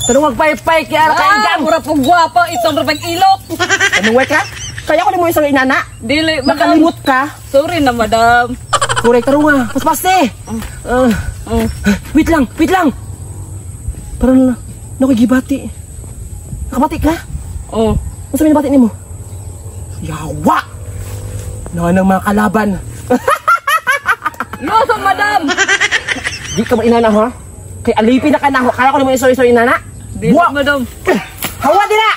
Tanong magpay-pay kaya kaingan. Mura po gwapa, isang rapag ilok. Tanong ka? Kaya ko ni mo isang inana. Dili, makalimot ka. Sorry na, madam. Kuray, tarong nga. Paspaste. Wait lang. Parang nakagibati. Nakabati ka? Oo. Ano sabihin na bati ni mo? Yawa! Nang mga kalaban. Yoso, madam! Di ka mainana, ha? Kay alipin na ka na. Kaya ko na mo iso-iso inana. Di, madam. Hawa din na!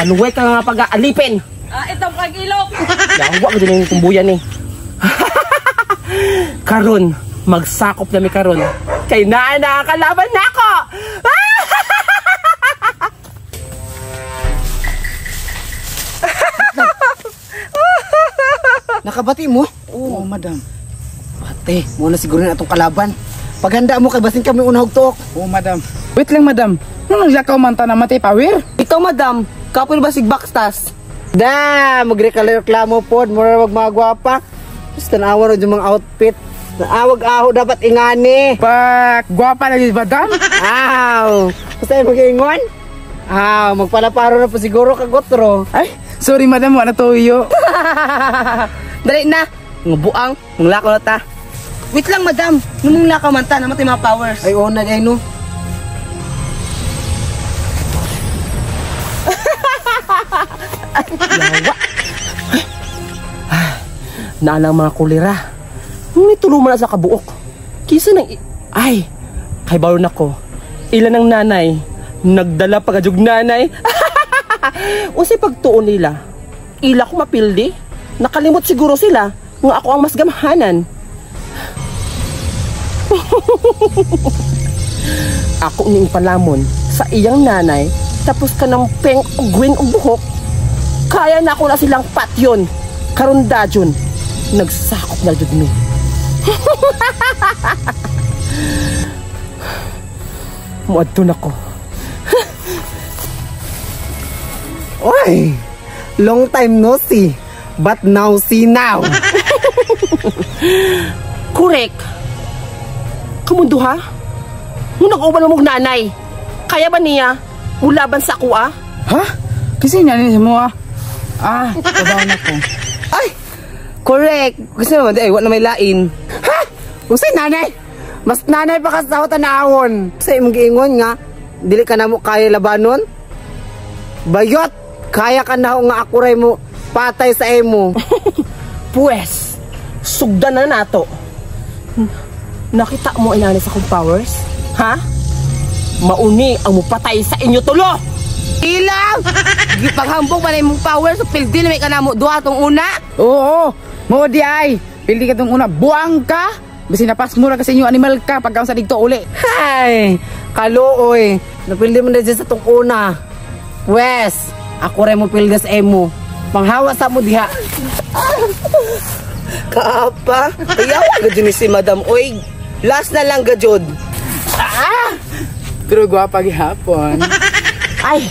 Paluway ka nga pag-alipin. Itong kag-ilok. Yawa ko din yung tumbuyan eh. Karon, magsakop na mi karon. Kay naana kalaban na ako! Nakabati mo? Oo, madam. Bate, muna siguro na itong kalaban. Paghanda mo kay basin kami unahog tuok. Oo, madam. Wait lang, madam. Nung naglakaw man ta na matay power? Ikaw, madam. Kapil ba sig backstas? Da, magreklamo po. Mura magmagwapa. Tapos tanawan rin yung mga outfit. Naawag-aho dapat ingani. Pak, gwapa lagi, madam. Aw, basta yung mag-iingon? Aw, magpalaparo na po siguro kagotro. Ay, sorry, madam. Wala tuyo. Dali na. Mga buang, mga lakaw na ta. Wait lang, madam. Nung lakaw man ta, namatay mga powers. Ay, oo na, no. Yawa. Naalang mga kulira. May tuluman na sa kabuok. Kisa nang ay, kay baron ako. Ilan ang nanay nagdala pagajug nanay. Usi pagtuon nila. Ila ko mapildi. Nakalimot siguro sila nga ako ang mas gamhanan. Ako ning palamon sa iyang nanay tapos ka ng peng ugwin og buhok. Kaya na ako na silang patyon. Karon dajon nagsakop na jud mi. Muadto nako. Oy, long time no see. But now see now. Correct. Kamundo ha? Nung nag-uban mo nanay, kaya ba niya ulaban sa ako ah? Ha? Kasi nanin mo ah. Trabaho na ko. Ay, correct. Gusto naman, wala na may lain. Ha? Gusto nanay? Mas nanay pa ka sa tanahon. Sa imong giingon nga, dili ka na mo kaya labanon? Bayot, kaya ka na nga akuray mo patay sa emo. Pues, sugdan na nato. Nakita mo inani sa akong powers? Ha? Mauni ang mupatay sa inyo tulo! Ilang! Gipaghambog pa na imong powers sa pildi na may kanamo duha tong una? Oo, mo di ay. Pildi ka tong una, buang ka. Basi napas mura ka sa inyo animal ka pagkaon sa digto uli. Hay! Kaluoy! Napildi mo na dyan sa tong una. Wes, ako rin mo pildi sa emo. Panghawa sa mo diha. Kaapa, kayawa gadyo ni si Madam Oy. Last na lang gadyod. Pero gwapa gihapon. Ay,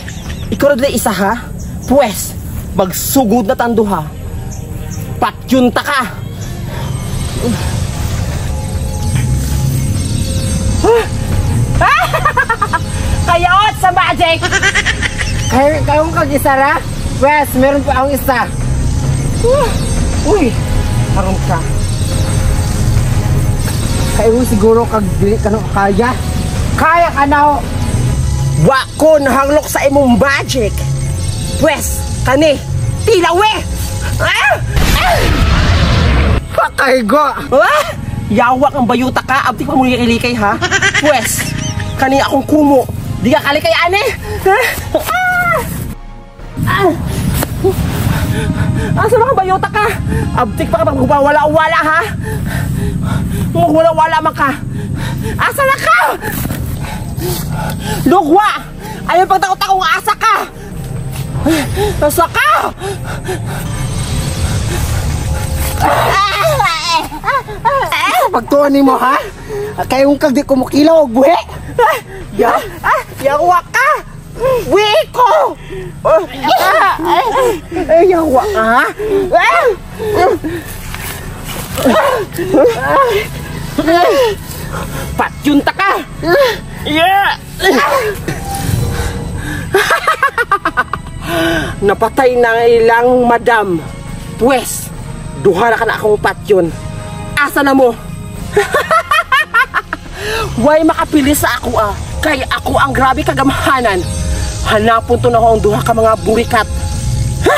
ikaw na isa ha? Pues, magsugod na tanduha. Patyunta ka! Kayot sa magic! Kayong kag-isara? Wes, meron pa akong isa. Uy, harong ka. Kayo siguro kag-dili ka no kaya. Kaya ka na. Wako nahanglok sa imong magic. Pues, kani, tilawe! Pakaygo! Yawak ang bayuta ka, abdi pa mo ilikay ha? Pues, kani akong kumo. Di ka kalikay ane? Asa mga bayuta ka? Abdi pa ka magwawala-wala ha? Magwala-wala man ka. Asa na ka? Lugwa! Ayaw pagtakot-takong asa ka! Asa ka? Pagtuon ni mo ha? Kayong kag di kumukilaw og buhi. Yawa ka! Wiko! Yawa ka ha? Patyunta ka! Napatay na ang ilang madam. Pwes, duha na ka na akong patyon. Asa na mo? Way makapili sa ako kay ako ang grabe kagamhanan. Hanapon to na ako ang duha ka mga burikat. Ha?